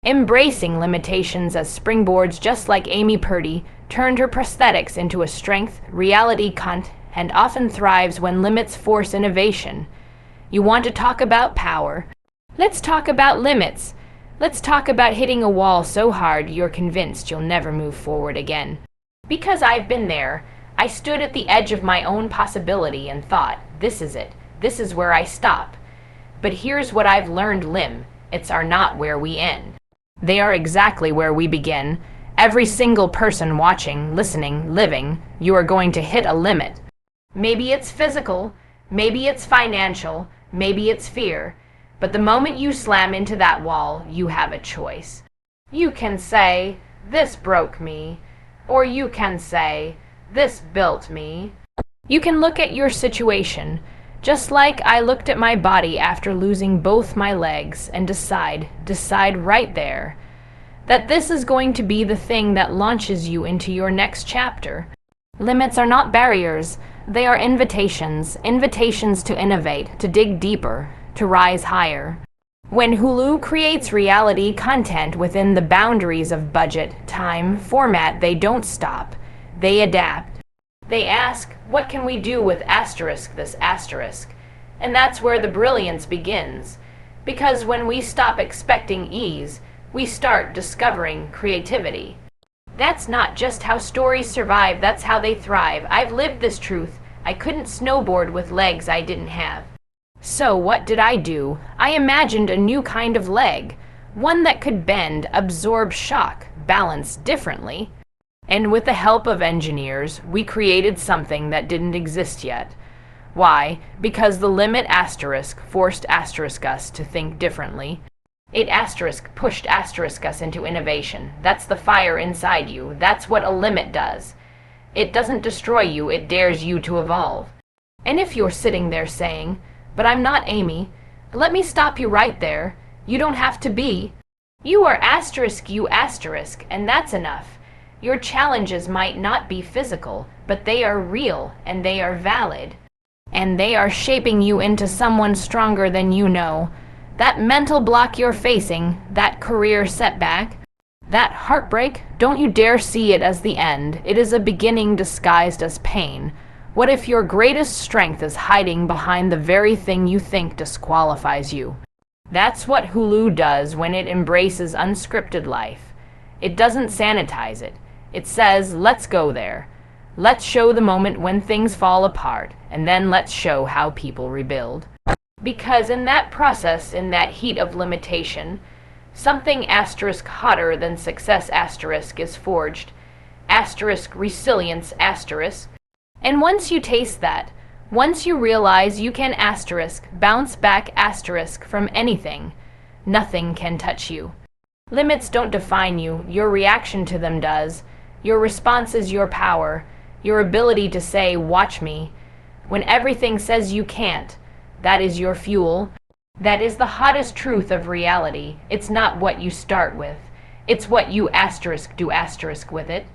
embracing limitations as springboards, just like Amy Purdy turned her prosthetics into a strength, reality and often thrives when limits force innovation. You want to talk about power? Let's talk about limits. Let's talk about hitting a wall so hard you're convinced you'll never move forward again. Because I've been there. I stood at the edge of my own possibility and thought, this is it. This is where I stop. But here's what I've learned, limits are not where we end. They are exactly where we begin. Every single person watching, listening, living, you are going to hit a limit. Maybe it's physical, maybe it's financial, maybe it's fear. But the moment you slam into that wall, you have a choice. You can say, this broke me. Or you can say, this built me. You can look at your situation, just like I looked at my body after losing both my legs, and decide right there, that this is going to be the thing that launches you into your next chapter. Limits are not barriers. They are invitations to innovate, to dig deeper, to rise higher. When Hulu creates reality content within the boundaries of budget, time, format, they don't stop. They adapt. They ask, what can we do with this asterisk? And that's where the brilliance begins. Because when we stop expecting ease, we start discovering creativity. That's not just how stories survive, that's how they thrive. I've lived this truth. I couldn't snowboard with legs I didn't have. So what did I do? I imagined a new kind of leg, one that could bend, absorb shock, balance differently. And with the help of engineers, we created something that didn't exist yet. Why? Because the limit asterisk forced asterisk us to think differently. It asterisk pushed asterisk us into innovation. That's the fire inside you. That's what a limit does. It doesn't destroy you, it dares you to evolve. And if you're sitting there saying, but I'm not Amy, let me stop you right there. You don't have to be. You are you asterisk, and that's enough. Your challenges might not be physical, but they are real and they are valid. And they are shaping you into someone stronger than you know. That mental block you're facing, that career setback, that heartbreak, don't you dare see it as the end. It is a beginning disguised as pain. What if your greatest strength is hiding behind the very thing you think disqualifies you? That's what Hulu does when it embraces unscripted life. It doesn't sanitize it. It says, let's go there. Let's show the moment when things fall apart, and then let's show how people rebuild. Because in that process, in that heat of limitation, something asterisk hotter than success asterisk is forged. Asterisk resilience asterisk. And once you taste that, once you realize you can asterisk bounce back asterisk from anything, nothing can touch you. Limits don't define you, your reaction to them does. Your response is your power, your ability to say, watch me. When everything says you can't, that is your fuel. That is the hottest truth of reality. It's not what you start with. It's what you do asterisk with it.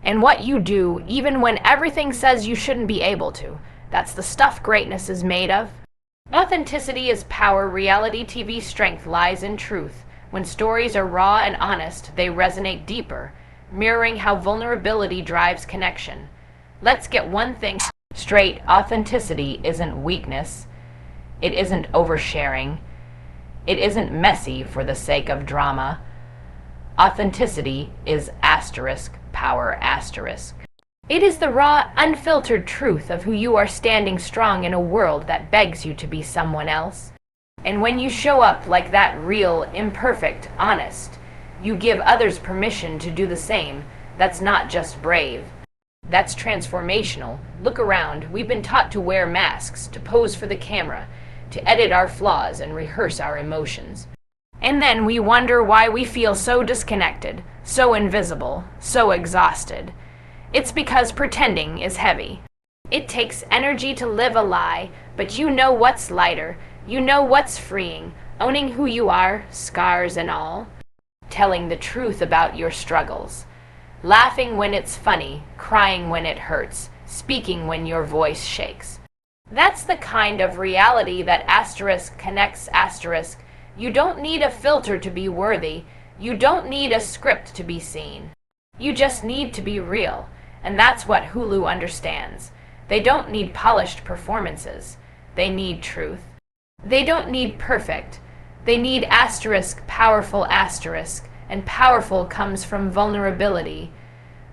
And what you do, even when everything says you shouldn't be able to. That's the stuff greatness is made of. Authenticity is power. Reality TV strength lies in truth. When stories are raw and honest, they resonate deeper, mirroring how vulnerability drives connection. Let's get one thing straight. Authenticity isn't weakness. It isn't oversharing. It isn't messy for the sake of drama. Authenticity is asterisk power asterisk. It is the raw, unfiltered truth of who you are, standing strong in a world that begs you to be someone else. And when you show up like that, real, imperfect, honest, you give others permission to do the same. That's not just brave. That's transformational. Look around. We've been taught to wear masks, to pose for the camera, to edit our flaws and rehearse our emotions. And then we wonder why we feel so disconnected, so invisible, so exhausted. It's because pretending is heavy. It takes energy to live a lie, but you know what's lighter. You know what's freeing, owning who you are, scars and all. Telling the truth about your struggles. Laughing when it's funny, crying when it hurts, speaking when your voice shakes. That's the kind of reality that asterisk connects asterisk. You don't need a filter to be worthy. You don't need a script to be seen. You just need to be real, and that's what Hulu understands. They don't need polished performances. They need truth. They don't need perfect. They need asterisk, powerful asterisk, and powerful comes from vulnerability.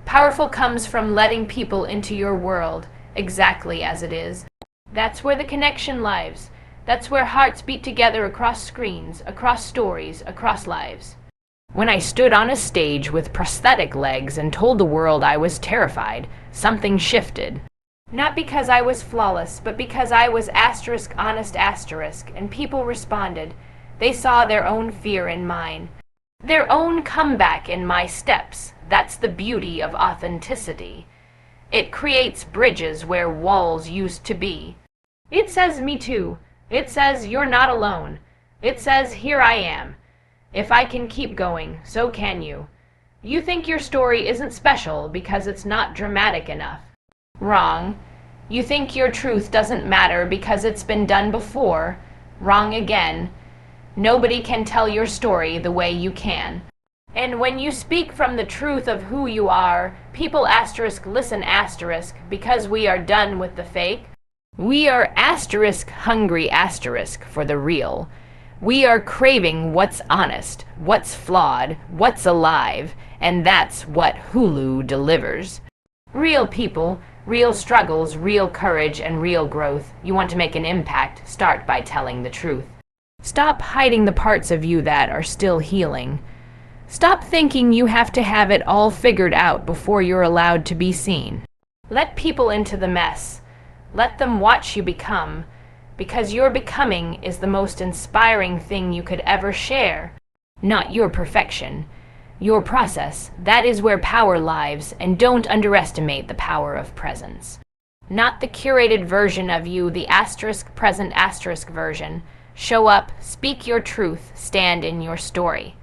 Powerful comes from letting people into your world, exactly as it is. That's where the connection lives. That's where hearts beat together across screens, across stories, across lives. When I stood on a stage with prosthetic legs and told the world I was terrified, something shifted. Not because I was flawless, but because I was asterisk, honest asterisk, and people responded. They saw their own fear in mine, their own comeback in my steps. That's the beauty of authenticity. It creates bridges where walls used to be. It says me too. It says you're not alone. It says here I am. If I can keep going, so can you. You think your story isn't special because it's not dramatic enough. Wrong. You think your truth doesn't matter because it's been done before. Wrong again. Nobody can tell your story the way you can. And when you speak from the truth of who you are, people asterisk listen asterisk because we are done with the fake. We are asterisk hungry asterisk for the real. We are craving what's honest, what's flawed, what's alive, and that's what Hulu delivers. Real people, real struggles, real courage, and real growth. You want to make an impact, start by telling the truth. Stop hiding the parts of you that are still healing. Stop thinking you have to have it all figured out before you're allowed to be seen. Let people into the mess. Let them watch you become, because your becoming is the most inspiring thing you could ever share. Not your perfection. Your process, that is where power lives, and don't underestimate the power of presence. Not the curated version of you, the asterisk present asterisk version. Show up, speak your truth, stand in your story.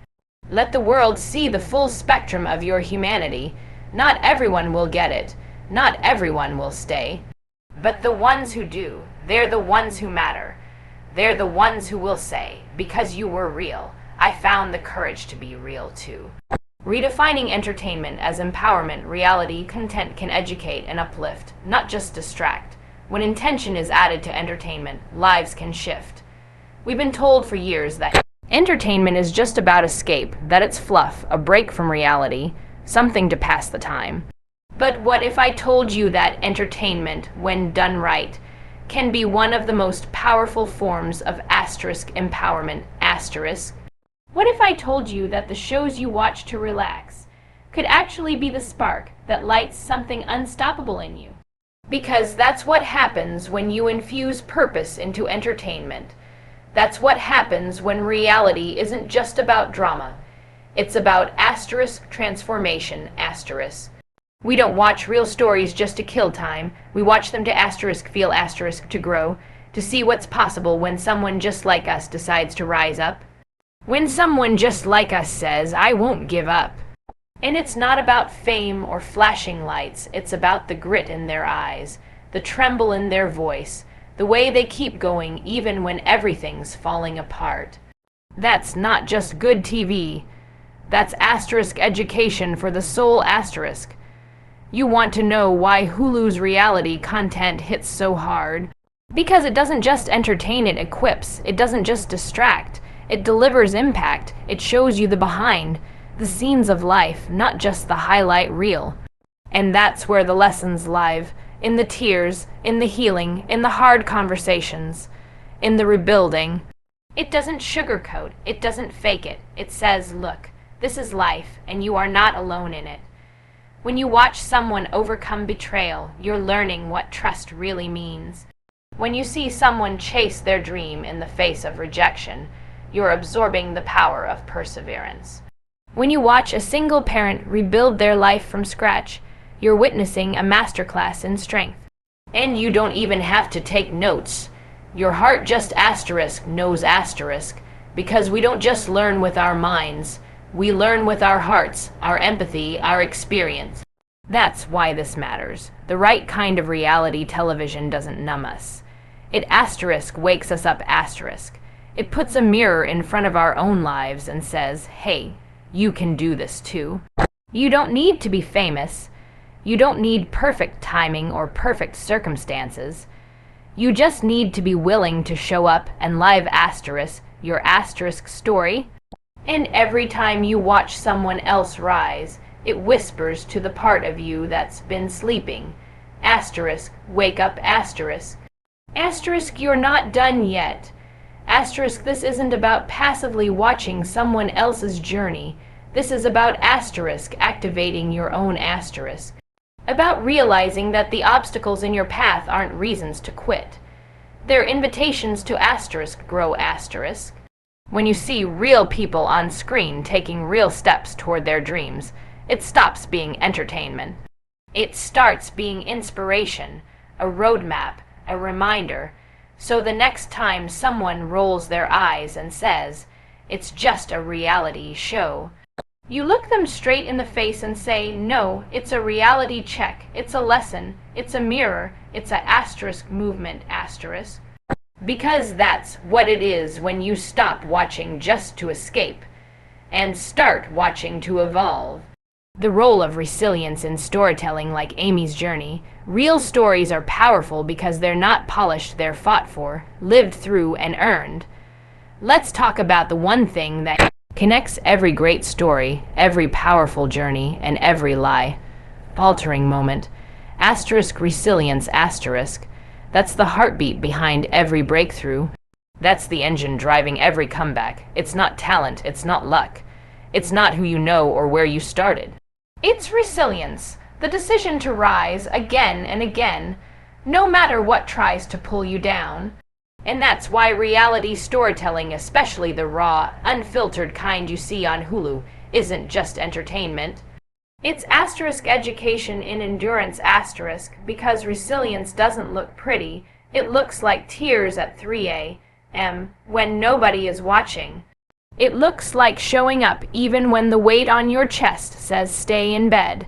Let the world see the full spectrum of your humanity. Not everyone will get it. Not everyone will stay. But the ones who do, they're the ones who matter. They're the ones who will say, because you were real, I found the courage to be real too. Redefining entertainment as empowerment, reality, content can educate and uplift, not just distract. When intention is added to entertainment, lives can shift. We've been told for years that entertainment is just about escape, that it's fluff, a break from reality, something to pass the time. But what if I told you that entertainment, when done right, can be one of the most powerful forms of asterisk empowerment, asterisk? What if I told you that the shows you watch to relax could actually be the spark that lights something unstoppable in you? Because that's what happens when you infuse purpose into entertainment. That's what happens when reality isn't just about drama. It's about asterisk transformation, asterisk. We don't watch real stories just to kill time. We watch them to asterisk feel asterisk to grow, to see what's possible when someone just like us decides to rise up. When someone just like us says, I won't give up. And it's not about fame or flashing lights. It's about the grit in their eyes, the tremble in their voice, the way they keep going even when everything's falling apart. That's not just good TV. That's asterisk education for the soul asterisk. You want to know why Hulu's reality content hits so hard? Because it doesn't just entertain, it equips. It doesn't just distract. It delivers impact. It shows you the behind, the scenes of life, not just the highlight reel. And that's where the lessons live. In the tears, in the healing, in the hard conversations, in the rebuilding. It doesn't sugarcoat, it doesn't fake it. It says, look, this is life, and you are not alone in it. When you watch someone overcome betrayal, you're learning what trust really means. When you see someone chase their dream in the face of rejection, you're absorbing the power of perseverance. When you watch a single parent rebuild their life from scratch, you're witnessing a masterclass in strength. And you don't even have to take notes. Your heart just asterisk knows asterisk, because we don't just learn with our minds. We learn with our hearts, our empathy, our experience. That's why this matters. The right kind of reality television doesn't numb us. It asterisk wakes us up asterisk. It puts a mirror in front of our own lives and says, hey, You can do this too. You don't need to be famous. You don't need perfect timing or perfect circumstances. You just need to be willing to show up and live asterisk your asterisk story. And every time you watch someone else rise, it whispers to the part of you that's been sleeping. Asterisk, wake up, asterisk. Asterisk, you're not done yet. Asterisk, this isn't about passively watching someone else's journey. This is about asterisk activating your own asterisk. About realizing that the obstacles in your path aren't reasons to quit. They're invitations to asterisk grow asterisk. When you see real people on screen taking real steps toward their dreams, it stops being entertainment. It starts being inspiration, a roadmap, a reminder, so the next time someone rolls their eyes and says, "It's just a reality show," you look them straight in the face and say, "No, it's a reality check, it's a lesson, it's a mirror, it's a asterisk movement asterisk." Because that's what it is when you stop watching just to escape and start watching to evolve. The role of resilience in storytelling, like Amy's journey. Real stories are powerful because they're not polished, they're fought for, lived through, and earned. Let's talk about the one thing that connects every great story, every powerful journey, and every faltering moment. Asterisk resilience asterisk. That's the heartbeat behind every breakthrough. That's the engine driving every comeback. It's not talent, it's not luck. It's not who you know or where you started. It's resilience, the decision to rise again and again, no matter what tries to pull you down. And that's why reality storytelling, especially the raw, unfiltered kind you see on Hulu, isn't just entertainment. It's asterisk education in endurance asterisk, because resilience doesn't look pretty. It looks like tears at 3 a.m. when nobody is watching. It looks like showing up even when the weight on your chest says stay in bed.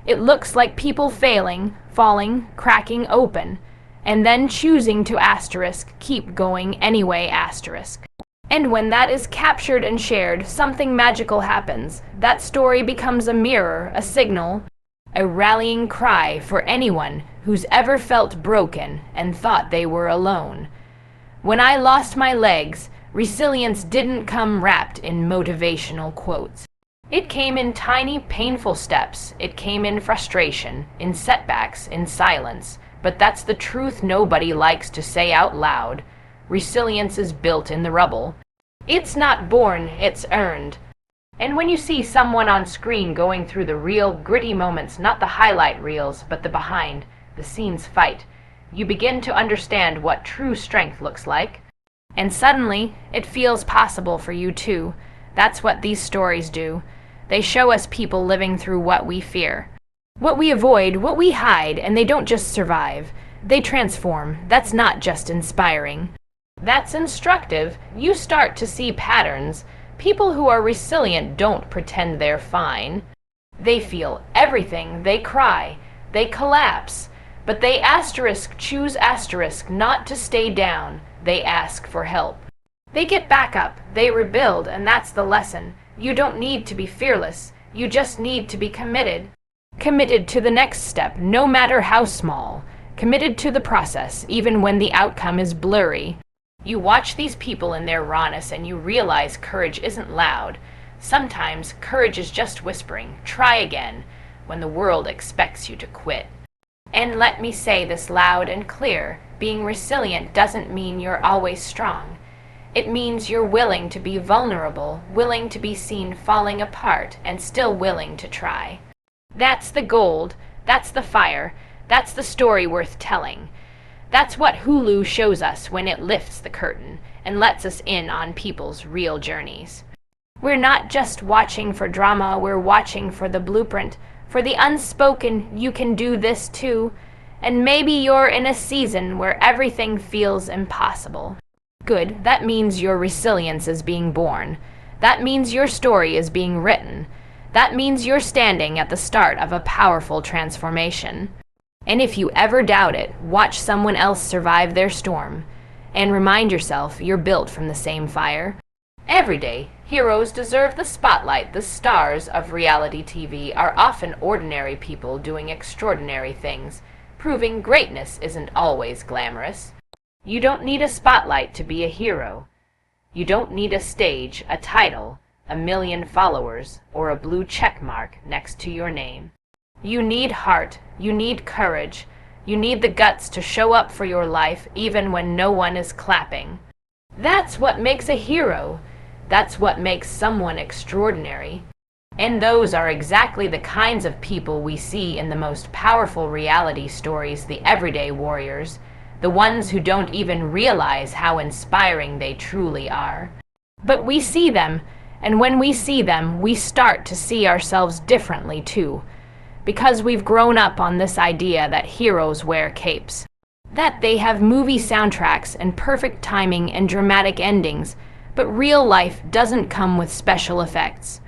It looks like people failing, falling, cracking open, and then choosing to asterisk keep going anyway asterisk. And when that is captured and shared, something magical happens. That story becomes a mirror, a signal, a rallying cry for anyone who's ever felt broken and thought they were alone. When I lost my legs, resilience didn't come wrapped in motivational quotes. It came in tiny, painful steps. It came in frustration, in setbacks, in silence. But that's the truth nobody likes to say out loud. Resilience is built in the rubble. It's not born, it's earned. And when you see someone on screen going through the real, gritty moments, not the highlight reels, but the behind, the scenes fight, you begin to understand what true strength looks like. And suddenly, it feels possible for you too. That's what these stories do. They show us people living through what we fear, what we avoid, what we hide, and they don't just survive. They transform. That's not just inspiring. That's instructive. You start to see patterns. People who are resilient don't pretend they're fine. They feel everything. They cry. They collapse. But they choose asterisk not to stay down. They ask for help. They get back up. They rebuild, and that's the lesson. You don't need to be fearless. You just need to be committed. Committed to the next step, no matter how small. Committed to the process, even when the outcome is blurry. You watch these people in their rawness and you realize courage isn't loud. Sometimes courage is just whispering, "Try again," when the world expects you to quit. And let me say this loud and clear, being resilient doesn't mean you're always strong. It means you're willing to be vulnerable, willing to be seen falling apart, and still willing to try. That's the gold, that's the fire, that's the story worth telling. That's what Hulu shows us when it lifts the curtain and lets us in on people's real journeys. We're not just watching for drama, we're watching for the blueprint, for the unspoken, you can do this too. And maybe you're in a season where everything feels impossible. Good, that means your resilience is being born. That means your story is being written. That means you're standing at the start of a powerful transformation. And if you ever doubt it, watch someone else survive their storm. And remind yourself you're built from the same fire. Every day, Heroes deserve the spotlight. The stars of reality TV are often ordinary people doing extraordinary things, proving greatness isn't always glamorous. You don't need a spotlight to be a hero. You don't need a stage, a title, a million followers, or a blue check mark next to your name. You need heart. You need courage. You need the guts to show up for your life even when no one is clapping. That's what makes a hero. That's what makes someone extraordinary. And those are exactly the kinds of people we see in the most powerful reality stories, the everyday warriors, the ones who don't even realize how inspiring they truly are. But we see them, and when we see them, we start to see ourselves differently too, because we've grown up on this idea that heroes wear capes, that they have movie soundtracks and perfect timing and dramatic endings, but real life doesn't come with special effects.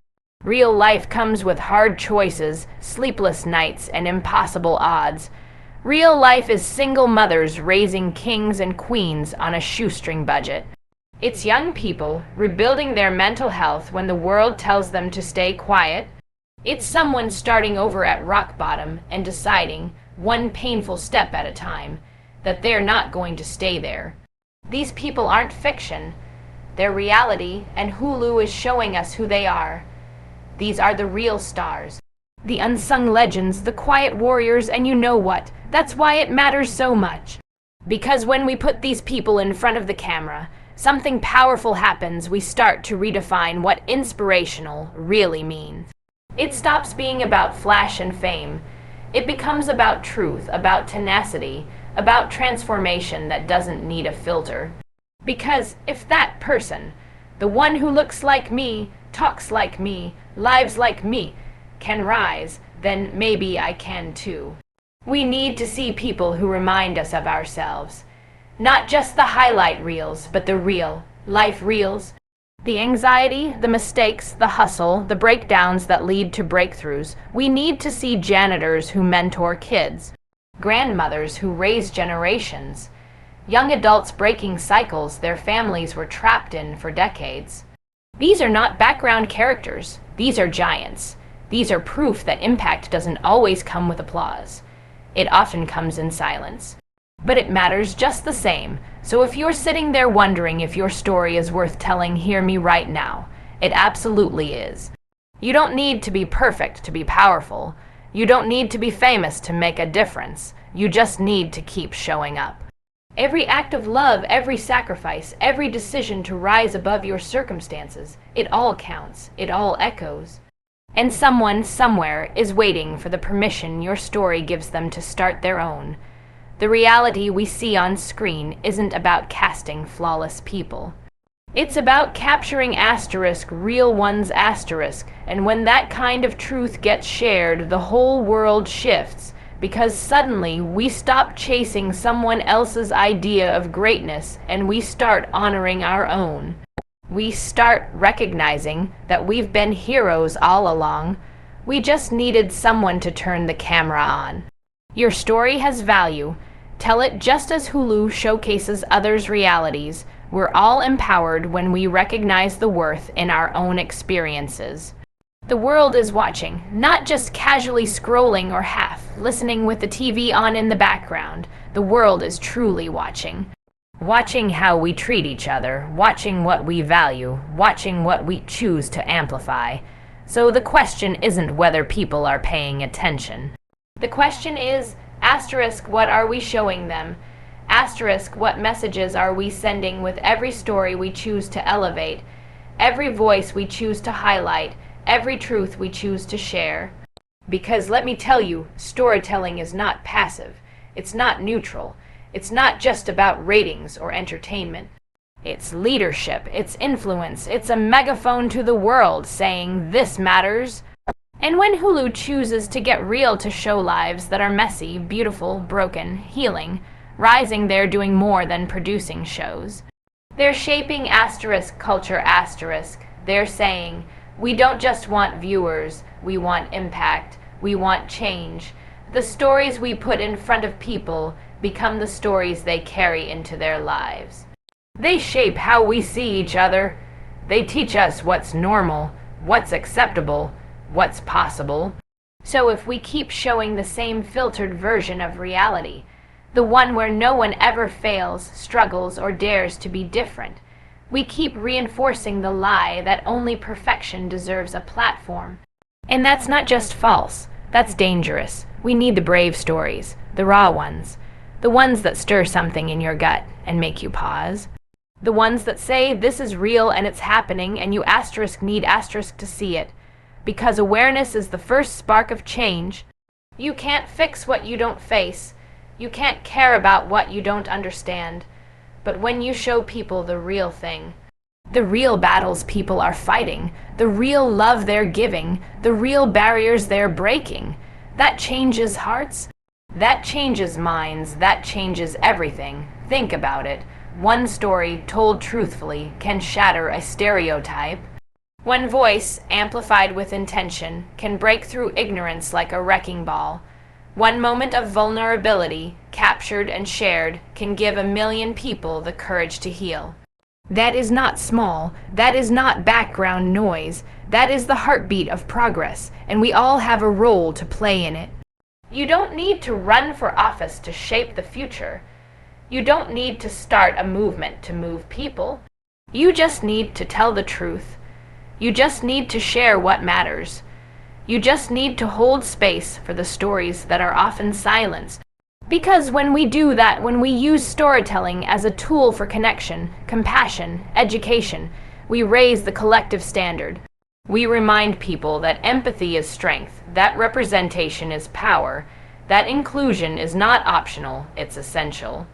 Real life comes with hard choices, sleepless nights, and impossible odds. Real life is single mothers raising kings and queens on a shoestring budget. It's young people rebuilding their mental health when the world tells them to stay quiet. It's someone starting over at rock bottom and deciding, one painful step at a time, that they're not going to stay there. These people aren't fiction. They're reality, and Hulu is showing us who they are. These are the real stars, the unsung legends, the quiet warriors, and you know what? That's why it matters so much. Because when we put these people in front of the camera, something powerful happens. We start to redefine what inspirational really means. It stops being about flash and fame. It becomes about truth, about tenacity, about transformation that doesn't need a filter. Because if that person, the one who looks like me, talks like me, lives like me, can rise, then maybe I can too. We need to see people who remind us of ourselves. Not just the highlight reels, but the real, life reels. The anxiety, the mistakes, the hustle, the breakdowns that lead to breakthroughs. We need to see janitors who mentor kids, grandmothers who raise generations, young adults breaking cycles their families were trapped in for decades. These are not background characters. These are giants. These are proof that impact doesn't always come with applause. It often comes in silence. But it matters just the same. So if you're sitting there wondering if your story is worth telling, hear me right now. It absolutely is. You don't need to be perfect to be powerful. You don't need to be famous to make a difference. You just need to keep showing up. Every act of love, every sacrifice, every decision to rise above your circumstances, it all counts. It all echoes. And someone, somewhere, is waiting for the permission your story gives them to start their own. The reality we see on screen isn't about casting flawless people. It's about capturing real ones and when that kind of truth gets shared, the whole world shifts, because suddenly we stop chasing someone else's idea of greatness and we start honoring our own. We start recognizing that we've been heroes all along. We just needed someone to turn the camera on. Your story has value. Tell it just as Hulu showcases others' realities. We're all empowered when we recognize the worth in our own experiences. The world is watching, not just casually scrolling or half listening with the TV on in the background. The world is truly watching. Watching how we treat each other, watching what we value, watching what we choose to amplify. So the question isn't whether people are paying attention. The question is, what are we showing them? What messages are we sending with every story we choose to elevate, every voice we choose to highlight, every truth we choose to share? Because let me tell you, storytelling is not passive. It's not neutral. It's not just about ratings or entertainment. It's leadership, it's influence, it's a megaphone to the world saying, this matters. And when Hulu chooses to get real to show lives that are messy, beautiful, broken, healing, rising, they're doing more than producing shows. They're shaping culture. They're saying, we don't just want viewers, we want impact, we want change. The stories we put in front of people become the stories they carry into their lives. They shape how we see each other. They teach us what's normal, what's acceptable, what's possible. So if we keep showing the same filtered version of reality, the one where no one ever fails, struggles, or dares to be different, we keep reinforcing the lie that only perfection deserves a platform. And that's not just false, that's dangerous. We need the brave stories, the raw ones, the ones that stir something in your gut and make you pause. The ones that say this is real and it's happening and you need to see it. Because awareness is the first spark of change. You can't fix what you don't face. You can't care about what you don't understand. But when you show people the real thing, the real battles people are fighting, the real love they're giving, the real barriers they're breaking, that changes hearts, that changes minds, that changes everything. Think about it. One story told truthfully can shatter a stereotype. One voice, amplified with intention, can break through ignorance like a wrecking ball. One moment of vulnerability, captured and shared, can give 1 million people the courage to heal. That is not small. That is not background noise. That is the heartbeat of progress, and we all have a role to play in it. You don't need to run for office to shape the future. You don't need to start a movement to move people. You just need to tell the truth. You just need to share what matters. You just need to hold space for the stories that are often silenced. Because when we do that, when we use storytelling as a tool for connection, compassion, education, we raise the collective standard. We remind people that empathy is strength, that representation is power, that inclusion is not optional, it's essential.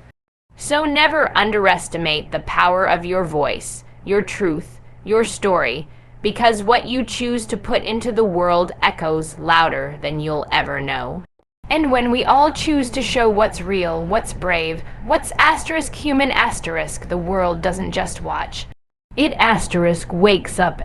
So never underestimate the power of your voice, your truth, your story, because what you choose to put into the world echoes louder than you'll ever know. And when we all choose to show what's real, what's brave, what's human, the world doesn't just watch. It wakes up.